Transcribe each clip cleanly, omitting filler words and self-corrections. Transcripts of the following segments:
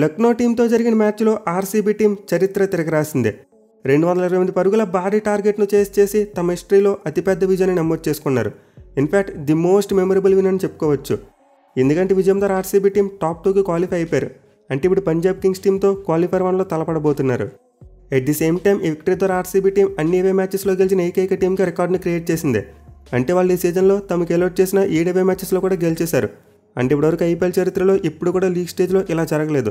లక్నో టీంతో జరిగిన మ్యాచ్లో ఆర్సీబీ టీం చరిత్ర తిరగరాసిందే. 228 పరుగుల భారీ టార్గెట్ను చేసి తమ హిస్టరీలో అతిపెద్ద విజయాన్ని నమోదు చేసుకున్నారు. In fact the most memorable win అని చెప్పుకోవచ్చు. ఎందుకంటే విజయం ద్వారా ఆర్సీబీ టీం టాప్ 2కి క్వాలిఫై అయిపోయారు. అంటే ఇప్పుడు పంజాబ్ కింగ్స్ టీంతో క్వాలిఫైర్ 1లో తలపడబోతున్నారు. ఎట్ ది సేమ్ టైం ఈ విక్టరీ ద్వారా ఆర్సీబీ టీం అన్ని అవే మ్యాచెస్లో గెలిచిన ఏకైక టీంగా రికార్డుని క్రియేట్ చేసిందే. అంటే వాళ్ళు ఈ సీజన్లో తమకు ఎలోట్ చేసిన 7 అవే మ్యాచెస్లో కూడా గెలిచేశారు. అంటే ఇప్పటివరకు ఐపీఎల్ చరిత్రలో ఇప్పుడు కూడా లీగ్ స్టేజ్లో ఇలా జరగలేదు.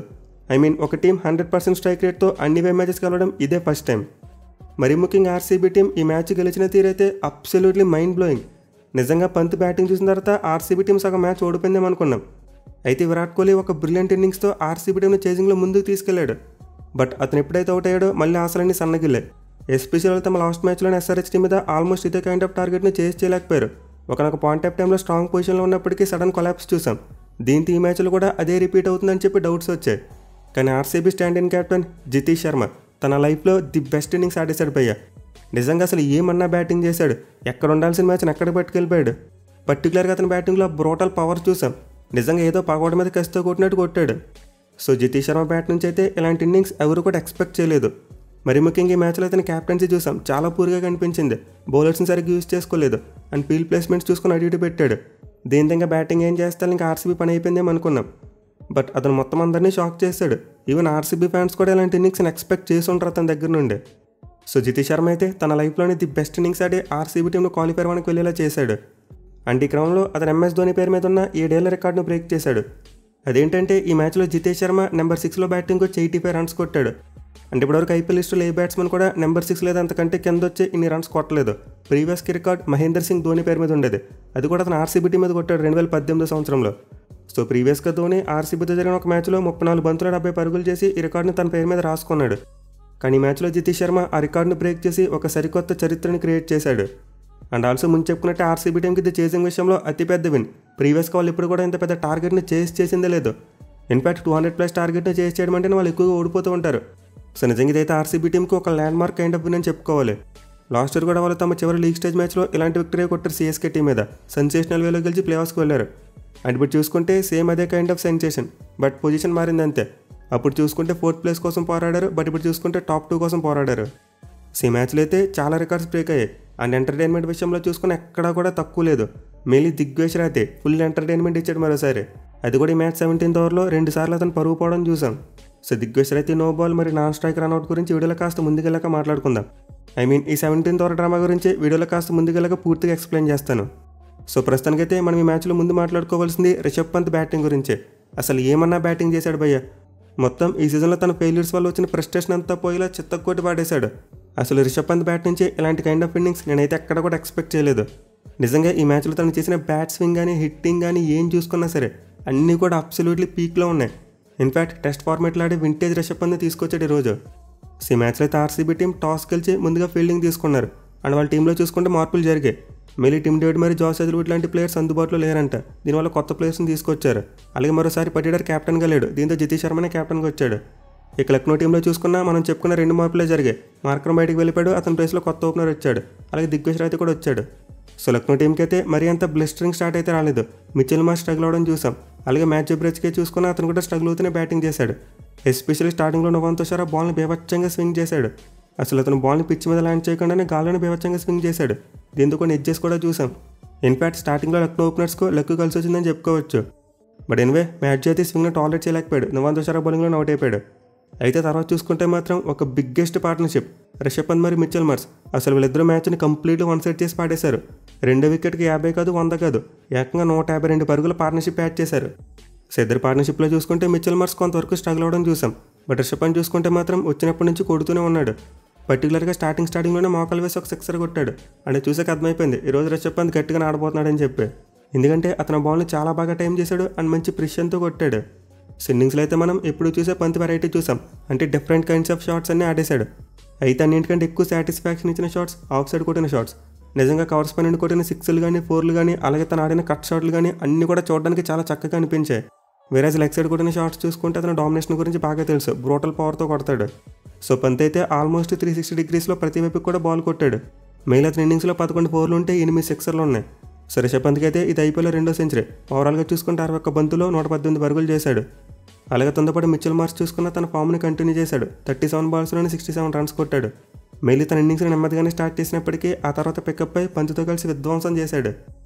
ఒక టీం 100% స్ట్రైక్ రేట్తో అన్ని వే మ్యాచెస్ గెలవడం ఇదే ఫస్ట్ టైం. మరీ ముఖ్యంగా ఆర్సీబీ టీం ఈ మ్యాచ్ గెలిచిన తీరైతే అబ్సల్యూట్లీ మైండ్ బ్లోయింగ్. నిజంగా పంత్ బ్యాటింగ్ చూసిన తర్వాత ఆర్సీబీ టీం సగం మ్యాచ్ ఓడిపోయిందేమనుకున్నాం. అయితే విరాట్ కోహ్లీ ఒక బ్రిలియంట్ ఇన్నింగ్స్తో ఆర్సీబీ టీంను చేజింగ్లో ముందుకు తీసుకెళ్లాడు. బట్ అతను ఎప్పుడైతే అవుట్ అయ్యాడో మళ్ళీ ఆశలన్నీ సన్నగిల్లాయి. ఎస్పెషల్లీ తమ లాస్ట్ మ్యాచ్లోనే ఎస్ఆర్హెచ్ టీం మీద ఆల్మోస్ట్ ఇదే కైండ్ ఆఫ్ టార్గెట్ను చేయలేకపోయారు. ఒకనొక పాయింట్ ఆఫ్ టైంలో స్ట్రాంగ్ పొజిషన్లో ఉన్నప్పటికీ సడన్ కొలాప్స్ చూసాం. దీంతో ఈ మ్యాచ్లో కూడా అదే రిపీట్ అవుతుందని చెప్పి డౌట్స్ వచ్చాయి. కానీ RCB stand in captain Jitesh Sharma తన లైఫ్లో ది బెస్ట్ ఇన్నింగ్స్ ఆడేశాడు భయ్య. నిజంగా అసలు ఏమన్నా బ్యాటింగ్ చేశాడు. ఎక్కడ ఉండాల్సిన మ్యాచ్ని ఎక్కడ పట్టుకెళ్ళిపోయాడు. పర్టికులర్గా అతని బ్యాటింగ్లో బ్రోటల్ పవర్ చూసాం. నిజంగా ఏదో పగోడ మీద కసితో కొట్టినట్టు కొట్టాడు. సో జితేష్ శర్మ బ్యాట్ నుంచి అయితే ఇలాంటి ఇన్నింగ్స్ ఎవరు కూడా ఎక్స్పెక్ట్ చేయలేదు. మరి ముఖ్యంగా ఈ మ్యాచ్లో అతని క్యాప్టెన్సీ చూసాం, చాలా పూర్గా కనిపించింది. బౌలర్స్ని సరిగ్గా యూజ్ చేసుకోలేదు అండ్ ఫీల్డ్ ప్లేస్మెంట్స్ చూసుకుని అటు ఇటు పెట్టాడు. దీంతో బ్యాటింగ్ ఏం చేస్తారు, ఇంకా ఆర్సీబీ పని అయిపోయిందేమో అనుకున్నాం. బట్ అతను మొత్తం అందరినీ షాక్ చేశాడు. ఈవెన్ ఆర్సీబీ ఫ్యాన్స్ కూడా ఇలాంటి ఇన్నింగ్స్ని ఎక్స్పెక్ట్ చేసి ఉంటారు అతని దగ్గర నుండి. సో జితేష్ శర్మ అయితే తన లైఫ్లోనే ది బెస్ట్ ఇన్నింగ్స్ ఆడి ఆర్సీబీ టీంను క్వాలిఫైర్ 1కి వెళ్ళేలా చేశాడు. అండ్ ఈ క్రమంలో అతను ఎంఎస్ ధోని పేరు మీద ఉన్న 7 ఏళ్ల రికార్డును బ్రేక్ చేశాడు. అదేంటంటే ఈ మ్యాచ్లో జితేష్ శర్మ నెంబర్ 6లో బ్యాటింగ్ వచ్చి 85 రన్స్ కొట్టాడు. అంటే ఇప్పటివరకు ఐపీఎల్ లిస్టులో ఏ బ్యాట్స్మెన్ కూడా నెంబర్ 6 లేదా అంతకంటే కింద వచ్చి ఇన్ని రన్స్ కొట్టలేదు. ప్రీవియస్కి రికార్డ్ మహేందర్ సింగ్ ధోని పేరు మీద ఉండేది. అది కూడా అతను ఆర్సీబీ టీం మీద కొట్టాడు 2018 సంవత్సరంలో. సో ప్రీవియస్గా ధోని ఆర్సీబీతో జరిగిన ఒక మ్యాచ్లో 34 బంతులు 70 పరుగులు చేసి ఈ రికార్డుని తన పేరు మీద రాసుకున్నాడు. కానీ ఈ మ్యాచ్లో జితేష్ శర్మ ఆ రికార్డును బ్రేక్ చేసి ఒక సరికొత్త చరిత్రని క్రియేట్ చేశాడు. అండ్ ఆల్సో ముందు చెప్పుకున్నట్టే ఆర్సీబీ టీంకి ఇది చేసింగ్ విషయంలో అతిపెద్ద విన్. ప్రీవియస్గా వాళ్ళు ఇప్పుడు కూడా ఇంత పెద్ద టార్గెట్ని చేసిందే లేదు. ఇన్ఫాక్ట్ 200+ టార్గెట్ని చేయడం అంటే వాళ్ళు ఎక్కువగా ఓడిపోతూ ఉంటారు. సో నిజంగా ఇదైతే ఆర్సీబీ టీంకి ఒక land mark kind of win అని చెప్పుకోవాలి. లాస్ట్ ఇయర్ కూడా వాళ్ళు తమ చివరి లీగ్ స్టేజ్ మ్యాచ్లో ఇలాంటి విక్టరీ కొట్టారు సిఎస్కే టీం మీద. సెన్సేషనల్ వేలో గెలిచి ప్లేఆఫ్స్కి వెళ్ళారు. అండ్ ఇప్పుడు చూసుకుంటే సేమ్ అదే kind of sensation, but position మారింది అంతే. అప్పుడు చూసుకుంటే 4th ప్లేస్ కోసం పోరాడారు, బట్ ఇప్పుడు చూసుకుంటే టాప్ 2 కోసం పోరాడారు. సో ఈ మ్యాచ్లో అయితే చాలా రికార్డ్స్ బ్రేక్ అయ్యాయి. అండ్ ఎంటర్టైన్మెంట్ విషయంలో చూసుకుని ఎక్కడా కూడా తక్కువ లేదు. మెయిన్లీ దిగ్వేష్ రాతే ఫుల్ ఎంటర్టైన్మెంట్ ఇచ్చాడు మరోసారి. అది కూడా ఈ మ్యాచ్ 17th ఓవర్లో 2 సార్లు అతను పరుగు పోవడం చూసాం. సో దిగ్వేష్ రైతే నో బాల్ మరి నాన్ స్ట్రైక్ రన్అట్ గురించి వీడియోలో కాస్త ముందుకెళ్ళక మాట్లాడుకుందాం. ఈ 17th ఓవర్ డ్రామా గురించి వీడియోలో కాస్త ముందుకెళ్ళక పూర్తిగా ఎక్స్ప్లెయిన్ చేస్తాను. సో ప్రస్తుతానికైతే మనం ఈ మ్యాచ్లో ముందు మాట్లాడుకోవాల్సింది రిషబ్ పంత్ బ్యాటింగ్ గురించే. అసలు ఏమన్నా బ్యాటింగ్ చేశాడు భయ్య. మొత్తం ఈ సీజన్లో తన ఫెయిల్యూర్స్ వల్ల వచ్చిన ఫ్రస్ట్రేషన్ అంతా పోయేలా చిత్తకొట్టి పాడేశాడు. అసలు రిషబ్ పంత్ బ్యాట్ నుంచి ఇలాంటి కైండ్ ఆఫ్ ఇన్నింగ్స్ నేనైతే ఎక్కడ కూడా ఎక్స్పెక్ట్ చేయలేదు. నిజంగా ఈ మ్యాచ్లో తను చేసిన బ్యాట్ స్వింగ్ కానీ హిట్టింగ్ కానీ ఏం చూసుకున్నా సరే అన్నీ కూడా అబ్సల్యూట్లీ పీక్లో ఉన్నాయి. ఇన్ఫ్యాక్ట్ టెస్ట్ ఫార్మేట్లో ఆడే వింటేజ్ రిషబ్ పంత్ని తీసుకొచ్చాడు ఈరోజు. సో ఈ మ్యాచ్లో అయితే ఆర్సీబీ టీం టాస్ గెలిచి ముందుగా ఫీల్డింగ్ తీసుకున్నారు. అండ్ వాళ్ళ టీంలో చూసుకుంటే మార్పులు జరిగాయి. మెయిలీ టీమ్ డేవిడ్ మరి జాస్ హెజ్ల్వుడ్ లాంటి ప్లేయర్స్ అందుబాటులో లేరంట. దీనివల్ల కొత్త ప్లేయర్స్ని తీసుకొచ్చారు. అలాగే మరోసారి పటిడార్ క్యాప్టెన్గా లేడు. దీంతో జితేష్ శర్మనే క్యాప్టెన్గా వచ్చాడు. ఇక లక్నో టీంలో చూసుకున్నా మనం చెప్పుకున్న 2 మార్పులే జరిగాయి. మార్కరం బయటకు వెళ్ళిపోయాడు, అతని ప్లేస్లో కొత్త ఓపెనర్ వచ్చాడు. అలాగే దిగ్వేష్ రాయితే కూడా వచ్చాడు. సో లక్నో టీంకి అయితే మరీ అంత బ్లిస్టరింగ్ స్టార్ట్ అయితే రాలేదు. మిచెల్ మార్ష్ స్ట్రగుల్ అవడం చూసాం. అలాగే మ్యాచ్ బ్రేచ్కే చూసుకున్న అతను కూడా స్ట్రగుల్ అవుతూనే బ్యాటింగ్ చేశాడు. ఎస్పెషల్లీ స్టార్టింగ్లో నవాంతో షరా బాల్ని బీభత్సంగా స్వింగ్ చేశాడు. అసలు అతను బాల్ని పిచ్ మీద ల్యాండ్ చేయకుండానే గాల్లోనే బీభత్సంగా స్వింగ్ చేశాడు. దీంతో కొన్ని ఎడ్జెస్ కూడా చూసాం. ఇన్ఫాక్ట్ స్టార్టింగ్లో లక్నో ఓపెనర్స్కు లక్కు కలిసి వచ్చిందని చెప్పుకోవచ్చు. బట్ మ్యాచ్ అయితే స్వింగ్ని టాలరేట్ చేయలేకపోయాడు. నవాంతో షరా బౌలింగ్లో అవుట్ అయిపోయాడు. అయితే తర్వాత చూసుకుంటే మాత్రం ఒక బిగ్గెస్ట్ పార్ట్నర్షిప్ రిషబ్ పంత్ మరి మిచెల్ మార్ష్. అసలు వీళ్ళిద్దరూ మ్యాచ్ని కంప్లీట్గా 1 సైడ్ చేసి పాడేశారు. 2 వికెట్కి 50 కాదు 100 కాదు, ఏకంగా 152 పరుగుల పార్ట్నర్షిప్ యాడ్ చేశారు. సో ఇద్దరు పార్ట్నర్షిప్లో చూసుకుంటే మిచెల్ మార్ష్ కొంతవరకు స్ట్రగుల్ అవ్వడం చూసాం. బట్ రిషబ్ పంత్ చూసుకుంటే మాత్రం వచ్చినప్పటి నుంచి కొడుతూనే ఉన్నాడు. పర్టికులర్గా స్టార్టింగ్లోనే మోకాలు వేసి ఒక 6 కొట్టాడు. అంటే చూసాక అర్థమైపోయింది ఈరోజు రిషబ్ పంత్ గట్టిగా ఆడబోతున్నాడని చెప్పి. ఎందుకంటే అతను బాల్ని చాలా బాగా టైం చేశాడు అండ్ మంచి ప్రిషన్తో కొట్టాడు. ఇన్నింగ్స్లో అయితే మనం ఎప్పుడు చూసే పంత్ వెరైటీ చూసాం. అంటే డిఫరెంట్ కైండ్స్ ఆఫ్ షాట్స్ అన్నీ ఆడేశాడు. అయితే అన్నింటికంటే ఎక్కువ సాటిస్ఫాక్షన్ ఇచ్చిన షాట్స్ ఆఫ్ సైడ్ కొట్టిన షాట్స్. నిజంగా కవర్స్ పైన కొట్టిన 6లు కానీ 4లు కానీ అలాగే తను ఆడిన కట్ షాట్లు కానీ అన్నీ కూడా చూడడానికి చాలా చక్కగా అనిపించాయి. వేరేజ్ లెగ్ సైడ్ కొట్టిన షాట్స్ చూసుకుంటే అతను డామినేషన్ గురించి బాగా తెలుసు. బ్రోటల్ పవర్తో కొడతాడు. సో పంత్ అయితే ఆల్మోస్ట్ 360 degreesలో ప్రతి వైపుకి కూడా బాల్ కొట్టాడు. మెయిల్ అతని ఇన్నింగ్స్లో 11 4లు ఉంటే 8 6లు ఉన్నాయి. సో రిషబ్ పంత్కి అయితే ఇది ఐపీఎల్లో 2వ సెంచరీ. ఓవరాల్గా చూసుకుంటే 61 బంతులో 118 పరుగులు చేశాడు. అలాగే తొందరపడి మిచెల్ మార్ష్ చూసుకున్న తన ఫామ్ని కంటిన్యూ చేశాడు. 37 బాల్స్లోనే 67 రన్స్ కొట్టాడు. మెయిలీ తన ఇన్నింగ్స్ని నెమ్మదిగానే స్టార్ట్ చేసినప్పటికీ ఆ తర్వాత పికప్ అయి పంచుతో కలిసి విధ్వంసం చేశాడు.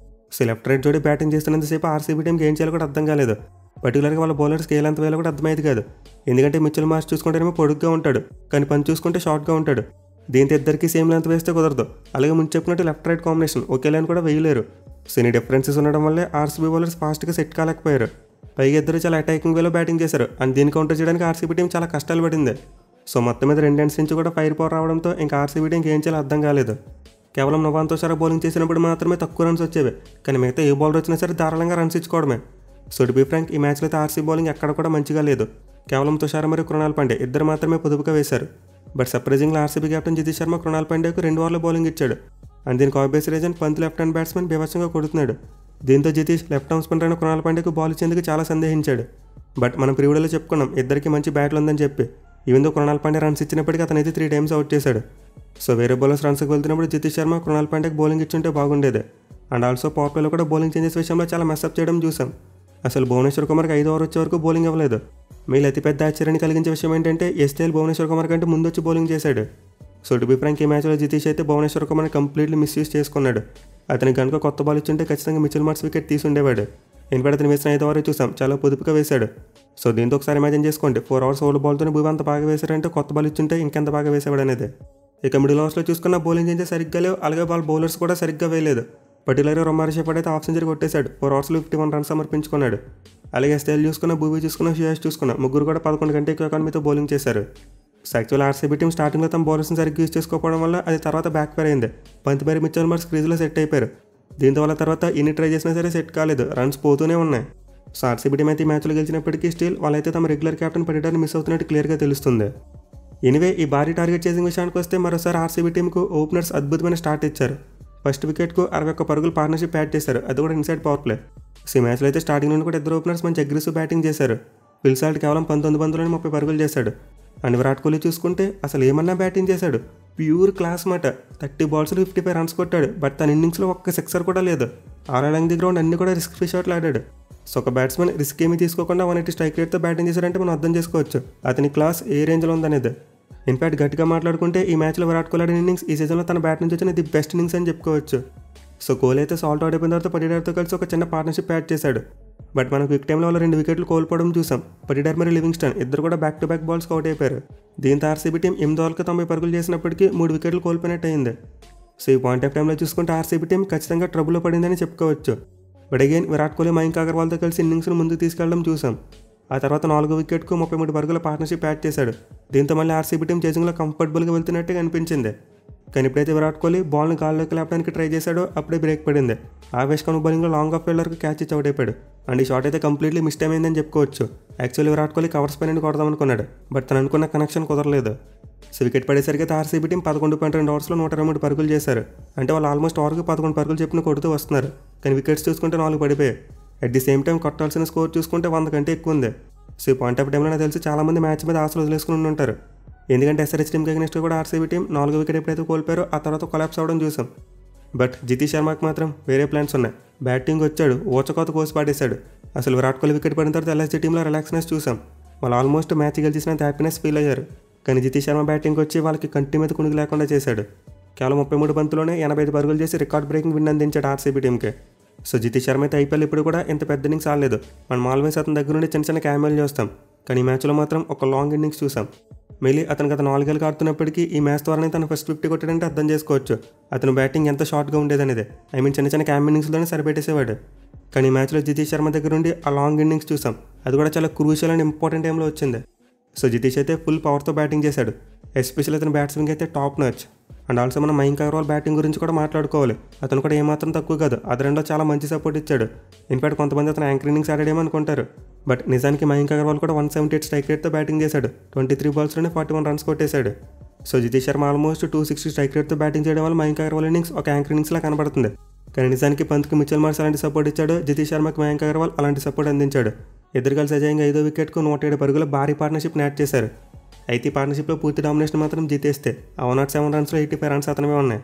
సో లెఫ్ట్ రైట్ జోడి బ్యాటింగ్ చేస్తున్నంతసేపు ఆర్సీబీ టీంకి ఏం చేయాలో కూడా అర్థం కాలేదు. పర్టికులర్గా వాళ్ళ బౌలర్ స్కేల్ ఎంత వేయాలో కూడా అర్థమయ్యేది కాదు. ఎందుకంటే మిచెల్ మార్ష్ చూసుకుంటేనేమో పొడుగ్గా ఉంటాడు, కానీ పంచ్ చూసుకుంటే షార్ట్గా ఉంటాడు. దీంతో ఇద్దరికి సేమ్ లెంత్ వేస్తే కుదరదు. అలాగే ముందు చెప్పినట్టు లెఫ్ట్ రైట్ కాంబినేషన్ ఒకే లైన్ కూడా వేయలేరు. సో ఇన్ని డిఫరెన్సెస్ ఉండడం వల్లే ఆర్సీబీ బౌలర్స్ ఫాస్ట్గా సెట్ కాలేకపోయారు. పైగా ఇద్దరు చాలా అటాకింగ్ వేలో బ్యాటింగ్ చేశారు. అండ్ దీన్ని కౌంటర్ చేయడానికి ఆర్సీబీ టీం చాలా కష్టాలు పడింది. సో మొత్తం మీద 2 ఎండ్స్ నుంచి కూడా ఫైర్ పవర్ రావడంతో ఇంకా ఆర్సీబీ టీంకి ఏం చేయాలో అర్థం కాలేదు. కేవలం నవాన్తో షరా బౌలింగ్ చేసినప్పుడు మాత్రమే తక్కువ రన్స్ వచ్చేవి, కానీ మిగతా ఏ బౌలర్ వచ్చినా సరే ధారాళంగా రన్స్ ఇచ్చుకోవడమే. సో టు బీ ఫ్రాంక్, ఈ మ్యాచ్లో అయితే ఆర్సీబీ బౌలింగ్ ఎక్కడ కూడా మంచిగా లేదు. కేవలం తుషార మరియు కృణాల్ పాండే ఇద్దరు మాత్రమే పొదుపుగా వేశారు. బట్ సర్ప్రైజింగ్గా ఆర్సీబీ కెప్టెన్ జితేష్ శర్మ కృణాల్ పాండేకు 2 ఓవర్ల బౌలింగ్ ఇచ్చాడు. అండ్ దీనికి obvious reason Pant left hand batsmen బీభత్సంగా కొడుతున్నాడు. దీంతో జితేష్ లెఫ్ట్ ఆర్మ్ స్పిన్నర్ అయిన కృణాల్ పాండేకు బాల్ ఇచ్చేందుకు చాలా సందేహించాడు. బట్ మనం ప్రివ్యూలో చెప్పుకున్నాం ఇద్దరికి మంచి బ్యాట్లు ఉందని చెప్పి. ఈవెందో కృణాల్ పాండే రన్స్ ఇచ్చినప్పటికీ అతనైతే 3 టైమ్స్ అవుట్ చేశాడు. సో వేరే బౌలర్స్ రన్స్కి వెళ్తున్నప్పుడు జితేష్ శర్మ కృణాల్ పాండేకి బౌలింగ్ ఇచ్చుంటే బాగుండేది. అండ్ ఆల్సో పవర్ ప్లేలో కూడా బౌలింగ్ చేంజెస్ విషయంలో చాలా మెస్అప్ చేయడం చూసాం. అసలు భువనేశ్వర్ కుమార్కి 5 ఓవర్ వచ్చే వరకు బౌలింగ్ ఇవ్వలేదు. మీరు అతిపెద్ద ఆశ్చర్యాన్ని కలిగించే విషయం ఏంటంటే ఎస్టీఎల్ భువనేశ్వర్ కుమార్ కంటే ముందు వచ్చి బౌలింగ్ చేశాడు. సో టు బీ ఫ్రాంక్, ఈ మ్యాచ్లో జితేష్ అయితే భువనేశ్వర్ కుమార్ని కంప్లీట్లీ మిస్యూజ్ చేసుకున్నాడు. అతనికి కనుక కొత్త బాల్ ఇచ్చుంటే ఖచ్చితంగా మిచెల్ మార్ష్ వికెట్ తీసుండేవాడు. ఇన్ఫాక్ట్ అతను వేసిన 5 ఓవర్ చూసాం, చాలా పొదుపుగా వేశాడు. సో దీంతో ఒకసారి ఇమాజిన్ చేసుకోండి, 4 ఓవర్స్ ఓల్డ్ బాల్తోనే భూమి అంత బాగా వేశారంటే కొత్త బాల్ ఇచ్చుంటే ఇంకెంత బాగా వేసేవాడు అనేది. ఇక మిడిల్ ఓవర్స్లో చూసుకున్న బౌలింగ్ చేంజెస్ సరిగ్గా లేవు. అలాగే వాళ్ళ బౌలర్స్ కూడా సరిగ్గా వేయలేదు. పర్టికులర్గా రొమారీ షెఫర్డ్ అయితే హాఫ్ సెంచరీ కొట్టేశాడు. 4 ఓవర్స్లో 51 రన్స్ సమర్పించుకున్నాడు. అలాగే స్టైల్ చూసుకున్న, భూవీ చూసుకున్న, షియాష్ చూసుకున్న ముగ్గురు కూడా 11 కంటే ఎక్కువ ఎకానమీతో బౌలింగ్ చేశారు. సో యాక్చువల్ ఆర్సీబీ టీం స్టార్టింగ్లో తమ బౌలర్స్ని సరిగ్గా యూజ్ చేసుకోవడం వల్ల అది తర్వాత బ్యాక్ ఫైర్ అయింది. పంత్ మరి మిచెల్ మార్ష్ క్రీజ్లో సెట్ అయిపోయారు. దీంతో వల్ల తర్వాత ఎన్ని ట్రై చేసినా సరే సెట్ కాలేదు, రన్స్ పోతూనే ఉన్నాయి. సో ఆర్సీబీ టీం అయితే ఈ మ్యాచ్లో గెలిచినప్పటికీ స్టిల్ వాళ్ళైతే తమ రెగ్యులర్ కెప్టెన్ పర్యటన మిస్ అవుతున్నట్టు క్లియర్గా తెలుస్తుంది. ఎనివే, ఈ భారీ టార్గెట్ చేసింగ్ విషయానికి వస్తే మరోసారి ఆర్సీబీ టీంకు ఓపెనర్స్ అద్భుతమైన స్టార్ట్ ఇచ్చారు. ఫస్ట్ వికెట్కు 61 పరుగులు పార్ట్నర్షిప్ యాడ్ చేశారు, అది కూడా ఇన్సైడ్ పవర్ ప్లే. సో ఈ మ్యాచ్లో అయితే స్టార్టింగ్ నుండి కూడా ఇద్దరు ఓపెనర్స్ మంచి అగ్రెసివ్ బ్యాటింగ్ చేశారు. ఫిల్ సాల్ట్ కేవలం 19 బంతుల్లోనే 30 పరుగులు చేశాడు. అండ్ విరాట్ కోహ్లీ చూసుకుంటే అసలు ఏమన్నా బ్యాటింగ్ చేశాడు, ప్యూర్ క్లాస్ మాట. 30 బాల్స్లో 55 రన్స్ కొట్టాడు. బట్ తన ఇన్నింగ్స్లో ఒక్క సిక్సర్ కూడా లేదు. ఆల్ ది గ్రౌండ్ అన్ని కూడా రిస్క్ ఫ్రీ షాట్లు ఆడాడు. సో ఒక బ్యాట్స్మెన్ రిస్క్ ఏమీ తీసుకోకుండా 180 స్ట్రైక్ రేట్తో బ్యాటింగ్ చేశారంటే మనం అర్థం చేసుకోవచ్చు అతని క్లాస్ ఏ రేంజ్లో ఉందనేది. ఇన్ఫాక్ట్ గట్టిగా మాట్లాడుకుంటే ఈ మ్యాచ్లో విరాట్ కోహ్లీ ఆడిన ఇన్నింగ్స్ ఈ సీజన్లో తన బ్యాట్ నుంచి వచ్చిన ది బెస్ట్ ఇన్నింగ్స్ అని చెప్పుకోవచ్చు. సో కోహ్లీ అయితే సాల్ట్ అవుట్ అయిపోయిన తర్వాత పటిడార్తో కలిసి ఒక చిన్న పార్ట్నర్షిప్ యాడ్ చేశాడు. బట్ మనకు క్విక్ టైంలో వాళ్ళు 2 వికెట్లు కోల్పోవడం చూసాం. పటిడార్ మరియు లివింగ్స్టన్ ఇద్దరు కూడా బ్యాక్ టు బ్యాక్ బాల్స్కి అవుట్ అయిపోయారు. దీంతో ఆర్సీబీ టీం 8 ఓవర్లకు 90 పరుగులు చేసినప్పటికీ 3 వికెట్లు కోల్పోయినట్టు అయింది. సో ఈ పాయింట్ ఆఫ్ టైంలో చూసుకుంటే ఆర్సీబీ టీం ఖచ్చితంగా ట్రబుల్లో పడిందని చెప్పుకోవచ్చు. బట్ అగైన్ విరాట్ కోహ్లీ, మయాంక్ అగర్వాల్తో కలిసి ఇన్నింగ్స్ను ముందుకు తీసుకెళ్లడం చూసాం. ఆ తర్వాత 4వ వికెట్కు 33 పరుగుల పార్ట్నర్షిప్ యాడ్ చేశాడు. దీంతో మళ్ళీ ఆర్సీబీ టీం చేసింగ్లో కంఫర్టబుల్గా వెళ్తున్నట్టుగా అనిపించింది. కానీ ఎప్పుడైతే విరాట్ కోహ్లీ బాల్ని గాల్లోకి లేపడానికి ట్రై చేశాడో అప్పుడే బ్రేక్ పడింది. ఆవేష్ ఖాన్ బౌలింగ్లో లాంగ్ ఆఫ్ ఫీల్డర్కి క్యాచ్ ఇచ్చి అవుట్ అయిపోయాడు. అండ్ ఈ షాట్ అయితే కంప్లీట్లీ మిస్ టైమ్ అయిందని చెప్పుకోవచ్చు. యాక్చువల్లీ విరాట్ కోహ్లీ కవర్స్ పైన కొడదాం అనుకున్నాడు, బట్ తను అనుకున్న కనెక్షన్ కుదరలేదు. సో వికెట్ పడేసరికి అయితే ఆర్సీబీ టీం 11.2 ఓవర్స్లో 123 పరుగులు చేశారు. అంటే వాళ్ళు ఆల్మోస్ట్ ఓవర్కి 11 పరుగులు చెప్పిన కొడుతూ వస్తున్నారు. కానీ వికెట్స్ చూసుకుంటే 4 పడిపోయాయి. అట్ ది సేమ్ టైం కొట్టాల్సిన స్కోర్ చూసుకుంటే 100 కంటే ఎక్కువ ఉంది. సో ఈ పాయింట్ ఆఫ్ టైంలో నాకు తెలిసి చాలామంది మ్యాచ్ మీద ఆశలు వదిలేసుకుని ఉంటారు. ఎందుకంటే ఎస్ఆర్హెచ్ టీంకి అగెన్స్ట్ కూడా ఆర్సీబీ టీం 4వ వికెట్ ఎప్పుడైతే కోల్పోయారో ఆ తర్వాత కొలాప్స్ అవ్వడం చూసాం. బట్ జితేష్ శర్మకి మాత్రం వేరే ప్లాన్స్ ఉన్నాయి. బ్యాటింగ్ వచ్చాడు, ఓచకోత కోసి పాడేశాడు. అసలు విరాట్ కోహ్లీ వికెట్ పడిన తర్వాత ఎల్ఎస్జీ టీంలో రిలాక్స్నెస్ చూసాం. వాళ్ళు ఆల్మోస్ట్ మ్యాచ్ గెలిచినంత హ్యాపీనెస్ ఫీల్ అయ్యారు. కానీ జితేష్ శర్మ బ్యాటింగ్ వచ్చి వాళ్ళకి కంటి మీద కుణుగు లేకుండా చేశాడు. కేవలం 33 బంతుల్లోనే 85 పరుగులు చేసి రికార్డ్ బ్రేకింగ్ విన్ అందించాడు ఆర్సీబీ టీంకి. సో జితేష్ శర్మ అయితే ఐపీఎల్ ఇప్పుడు కూడా ఇంత పెద్ద ఇన్నింగ్స్ ఆడలేదు. మనం ఆల్వేస్ అతని దగ్గర నుండి చిన్న చిన్న క్యామెల్ చూస్తాం. కానీ ఈ మ్యాచ్లో మాత్రం ఒక లాంగ్ ఇన్నింగ్స్ చూసాం. మెయిలీ అతను గత 4 ఏళ్ళకి ఆడుతున్నప్పటికీ ఈ మ్యాచ్ ద్వారానే తన ఫస్ట్ 50 కొట్టాడంటే అర్థం చేసుకోవచ్చు అతను బ్యాటింగ్ ఎంత షార్ట్గా ఉండేదనేది. చిన్న చిన్న క్యామ్ ఇన్నింగ్స్లోనే సరిపెట్టేసేవాడు. కానీ ఈ మ్యాచ్లో జితేష్ శర్మ దగ్గర నుండి ఆ లాంగ్ ఇన్నింగ్స్ చూసాం. అది కూడా చాలా క్రూషియల్ అండ్ ఇంపార్టెంట్ టైంలో వచ్చింది. సో జితేష్ అయితే ఫుల్ పవర్తో బ్యాటింగ్ చేశాడు. ఎస్పెషల్లీ అతని బ్యాట్స్మెన్కి అయితే టాప్ నచ్. అండ్ ఆల్సో మనం మయాంక్ అగర్వాల్ బ్యాటింగ్ గురించి కూడా మాట్లాడుకోవాలి. అతను కూడా ఏమాత్రం తక్కువ కాదు, అది రెండో చాలా మంచి సపోర్ట్ ఇచ్చాడు. ఇన్ఫాక్ట్ కొంతమంది అతను యాంకర్ ఇన్నింగ్స్ ఆడాడేమో అనుకుంటారు. బట్ నిజానికి మయాంక్ అగర్వాల్ కూడా 178 స్ట్రైక్ రేట్తో బ్యాటింగ్ చేశాడు. 23 బాల్స్లోనే 41 రన్స్ కొట్టేశాడు. So Jitesh Sharma almost 260 strike రేట్తో బ్యాటింగ్ చేయడం వల్ల మయాంక్ అగర్వాల్ ఇన్నింగ్స్ ఒక యాంకర్ ఇన్నింగ్స్లా కనబడుతుంది. కానీ నిజానికి పంత్కి మిచెల్ మార్ష్ అలాంటి సపోర్ట్ ఇచ్చాడు, జితేష్ శర్మకి మయాంక్ అగర్వాల్ అలాంటి సపోర్ట్ అందించాడు. ఇద్దరు కలిసి అజయంగా 5వ వికెట్కు 107 పరుగుల భారీ పార్ట్నర్షిప్ యాడ్ చేశారు. అయితే ఈ పార్ట్నర్షిప్లో పూర్తి డామినేషన్ మాత్రం జితేస్తే 107 రన్స్లో 85 రన్స్ అతనమే ఉన్నాయి.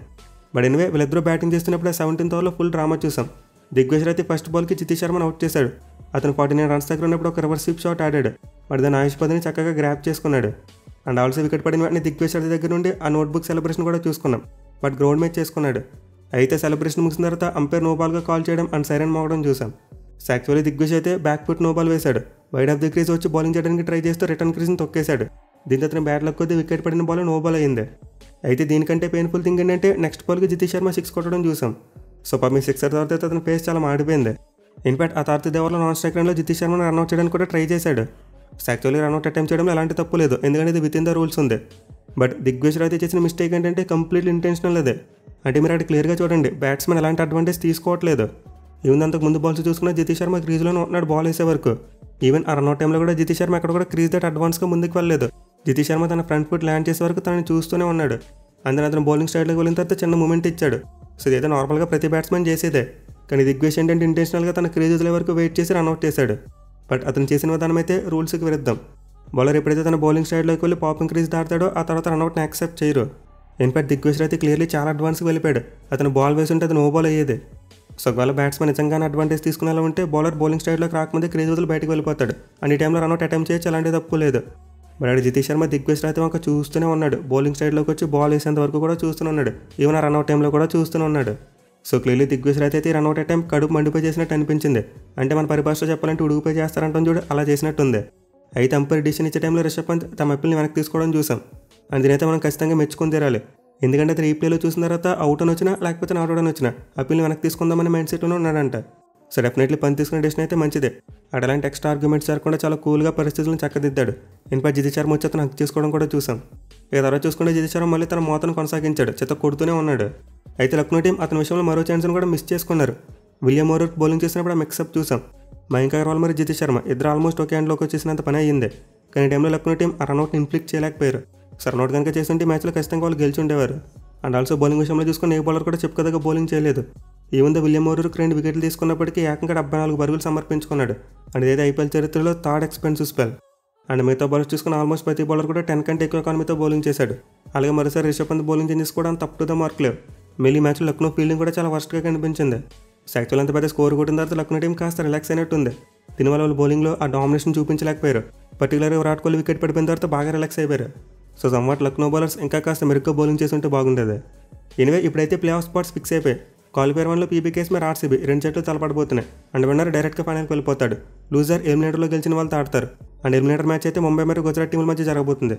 బట్ ఎనివే వీళ్ళిద్దరూ బ్యాటింగ్ చేస్తున్నప్పుడు 17th ఓవర్లో ఫుల్ డ్రామా చూసాం. దిగ్విజయ్ అయితే ఫస్ట్ బాల్కి జితేష్ శర్మను అవుట్ చేశాడు. అతను 49 రన్స్ దగ్గర ఉన్నప్పుడు ఒక రివర్స్ స్వీప్ షాట్ ఆడాడు. మరి దాని ఆయుష్ పదిని చక్కగా గ్రాప్ చేసుకున్నాడు. అండ్ ఆల్సో వికెట్ పడిన వెంటనే దిగ్విజయ్ దగ్గర నుండి ఆ నోట్బుక్ సెలబ్రేషన్ కూడా చూసుకున్నాం. బట్ గ్రౌండ్ మ్యాచ్ చేసుకున్నాడు. అయితే సెలబ్రేషన్ ముగిసిన తర్వాత అంపైర్ నోబాల్గా కాల్ చేయడం అండ్ సైరన్ మోగడం చూసాం. సో యాక్చువల్లీ దిగ్విజయ్ అయితే బ్యాక్ ఫుట్ నోబాల్ వేశాడు. వైడ్ ఆఫ్ ది క్రీజ్ వచ్చి బౌలింగ్ చేయడానికి ట్రై చేస్తూ రిటర్న్ క్రీజ్ని తొక్కేశాడు. దీంతో అతను బ్యాట్ లక్ కొద్దీ వికెట్ పడిన బాల్ నోబాల్ అయింది. అయితే దీనికంటే పెయిన్ఫుల్ థింగ్ ఏంటంటే నెక్స్ట్ బాల్కి జితేష్ శర్మ 6 కొట్టడం చూసాం. సో మీ 6 తర్వాత అతని ఫేస్ చాలా మాడిపోయింది. ఇన్ఫాక్ట్ ఆ తర్వాత దేవర్లో నాన్ స్ట్రైక్ రన్లో జితేష్ శర్మను రన్అట్ చేయడానికి కూడా ట్రై చేశాడు. సో యాక్చువల్లీ రన్అట్ అటెంప్ట్ చేయడంలో ఎలాంటి తప్పు లేదు, ఎందుకంటే ఇది విత్ ఇన్ ద రూల్స్ ఉంది. బట్ దిగ్విజయ్ అయితే చేసిన మిస్టేక్ ఏంటంటే కంప్లీట్లీ ఇంటెన్షనల్ అదే. అంటే మీరు అటు క్లియర్గా చూడండి, బ్యాట్స్మెన్ ఎలాంటి అడ్వాంటేజ్ తీసుకోవట్లేదు. ఈవెన్ అంతకు ముందు బాల్స్ చూసుకున్న జితేష్ శర్మ క్రీజ్లోనే ఉంటున్నాడు బాల్ వేసే వరకు. ఈవెన్ ఆ రన్అట్ టైంలో కూడా జితేష్ శర్మ అక్కడ కూడా క్రీజ్ దట్ అడ్వాన్స్గా ముందుకు వెళ్ళలేదు. జితేష్ శర్మ తన ఫ్రంట్ ఫుట్ ల్యాండ్ చేసే వరకు తనని చూస్తూనే ఉన్నాడు. అందులో అతను బౌలింగ్ స్టైల్లోకి వెళ్ళిన తర్వాత చిన్న మూమెంట్ ఇచ్చాడు. సో ఇదైతే నార్మల్గా ప్రతి బ్యాట్స్మెన్ చేసేదే. కానీ దిగ్విజయ్ ఏంటంటే ఇంటెన్షనల్గా తన క్రీజ్ వదిలే వరకు వెయిట్ చేసి రన్అట్ చేశాడు. బట్ అతను చేసిన విధానం అయితే రూల్స్కి విరుద్ధం. బౌలర్ ఎప్పుడైతే తన బౌలింగ్ స్టైల్లోకి వెళ్ళి పాపింగ్ క్రీజ్ దాటాడో ఆ తర్వాత రన్అట్ని యాక్సెప్ట్ చేయరు. ఇన్ఫాక్ట్ దిగ్విజయ్ అయితే క్లియర్లీ చాలా అడ్వాన్స్కి వెళ్ళిపోయాడు. అతను బాల్ వేసి ఉంటే అది నో బాల్ అయ్యేది. సో ఒకవేళ బ్యాట్స్మెన్ నిజంగానే అడ్వాంటేజ్ తీసుకునేలా ఉంటే బౌలర్ బౌలింగ్ స్టైల్లోకి రాకముందే క్రీజ్ వదిలి బయటకు వెళ్ళిపోతాడు. అండ్ ఈ టైంలో రన్అట్ అటెంప్ట్ చేయొచ్చు, అలాంటి తప్పు లేదు. మరి అక్కడ జితేష్ శర్మ దిగ్విజయ్ అయితే ఒక చూస్తూనే ఉన్నాడు. బౌలింగ్ స్టైల్లోకి వచ్చి బాల్ వేసేంత వరకు కూడా చూస్తూనే ఉన్నాడు. ఈవెన్ ఆ రన్అట్ టైంలో కూడా చూస్తూనే ఉన్నాడు. సో క్లియర్లీ దిగ్విజయ్ అయితే రన్అట్ అటెంప్ట్ కడుపు మండిపోయి చేసినట్టు అనిపించింది. అంటే మన పరిభాషలో చెప్పాలంటే ఉడుగుపోయి చేస్తారంటాం చూడు, అలా చేసినట్టుంది. అయితే అంపైర్ డిసిషన్ ఇచ్చే టైంలో రిషబ్ పంత్ తమ అప్పీల్ని వెనక్కి తీసుకోవడం చూసాం. అండ్ దీనైతే మనం ఖచ్చితంగా మెచ్చుకొని తీరాలి. ఎందుకంటే అది రీప్లేలో చూసిన తర్వాత అవుట్ అని వచ్చినా లేకపోతే నాట్ అవుట్ అని వచ్చినా అప్పీల్ని వెనక్కి తీసుకుందామని మైండ్ సెట్లోనే ఉన్నాడంట. సో డెఫినెట్లీ పంత్ తీసుకునే డెసిషన్ అయితే మంచిదే. అక్కడ అలాంటి ఎక్స్ట్రా ఆర్గ్యుమెంట్స్ జరగకుండా చాలా కూల్గా పరిస్థితులను చక్కదిద్దాడు. ఇన్ఫాక్ట్ జితేష్ శర్మ వచ్చి అతను హక్ చేసుకోవడం కూడా చూసాం. ఇక తర్వాత చూసుకుంటే జితేష్ శర్మ మళ్ళీ తన మోతను కొనసాగించాడు, చెత్త కొడుతూనే ఉన్నాడు. అయితే లక్నో టీం అతని విషయంలో మరో ఛాన్స్ని కూడా మిస్ చేసుకున్నారు. విలియం మోరూట్ బౌలింగ్ చేసినప్పుడు ఆ మిక్సప్ చూసాం. మయాంక్ అగర్వాల్ మరి జితేష్ శర్మ ఇద్దరు ఆల్మోస్ట్ ఒకే హ్యాండ్లోకి వచ్చేసినంత పని అయ్యింది. కానీ టైంలో లక్నో టీం ఆ రన్అట్ని ఇన్ఫ్లిక్ట్ చేయలేకపోయారు. సో రన్అట్ కనుక చేస్తుంటే మ్యాచ్లో ఖచ్చితంగా వాళ్ళు గెలిచి ఉండేవారు. అండ్ ఆల్సో బౌలింగ్ విషయంలో చూసుకుని ఏ బౌలర్ కూడా చెప్పుకోదగ్గ బౌలింగ్ చేయలేదు. ఈవెన్ ద విలియం మోరూట్ 2 వికెట్లు తీసుకున్నప్పటికీ ఏకంగా 74 పరుగులు సమర్పించుకున్నాడు. అండ్ ఇదైతే ఐపీఎల్ చరిత్రలో థర్డ్ ఎక్స్పెన్సివ్ స్పెల్. అండ్ మిగతా బౌలర్స్ చూసుకుని ఆల్మోస్ట్ ప్రతి బౌలర్ కూడా 10 కంటే ఎక్కువ ఎకానమీతో బౌలింగ్ చేశాడు. అలాగే మరోసారి రిషబ్ పంత్ బౌలింగ్ చేంజెస్ కూడా అంత అప్ టు ద మార్క్ లేవు. మళ్ళీ మ్యాచ్లో లక్నో ఫీల్డింగ్ కూడా చాలా వర్స్ట్గా కనిపించింది. సో యాక్చువల్ అంత పెద్ద స్కోర్ కొట్టిన తర్వాత లక్నో టీం కాస్త రిలాక్స్ అయినట్టుంది. దీనివల్ల వాళ్ళు బౌలింగ్లో ఆ డామినేషన్ చూపించలేకపోయారు. పర్టికులర్గా విరాట్ కోహ్లీ వికెట్ పడిపోయిన తర్వాత బాగా రిలాక్స్ అయిపోయారు. సో సమ్వాట్ లక్నో బౌలర్స్ ఇంకా కాస్త మెరుగ్గా బౌలింగ్ చేసి ఉంటే బాగుండేది. ఎనివే ఇప్పుడైతే ప్లే ఆఫ్ స్పాట్స్ ఫిక్స్ అయిపోయాయి. క్వాలిఫైర్ 1లో పీబీకేఎస్ మరి ఆర్సీబీ 2 జట్లు తలపడబోతున్నాయి. అండ్ విన్నర్ డైరెక్ట్గా ఫైనల్కి వెళ్ళిపోతాడు. లూజర్ ఎలిమినేటర్లో గెలిచిన వాళ్ళు ఆడతారు. అండ్ ఎలిమినేటర్ మ్యాచ్ అయితే ముంబై మరియు గుజరాత్ టీంల మధ్య జరగబోతుంది.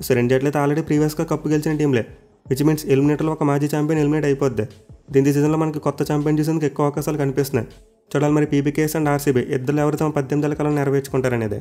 సో 2 జట్లు అయితే ఆల్రెడీ ప్రీవియస్గా కప్పు గెలిచిన టీంలే, విచ్ మీన్స్ ఎలిమినేటర్లో ఒక మాజీ ఛాంపియన్ ఎలిమినేట్ అయిపోద్ది. దీని సీజన్లో మనకి కొత్త ఛాంపియన్ చూసేందుకు ఎక్కువ అవకాశాలు కనిపిస్తున్నాయి. చూడాలి మరి పీబీకేఎస్ అండ్ ఆర్సీబీ ఇద్దరు ఎవరు తమ 18 ఏళ్ల కాలం నెరవేర్చుకుంటారనేది.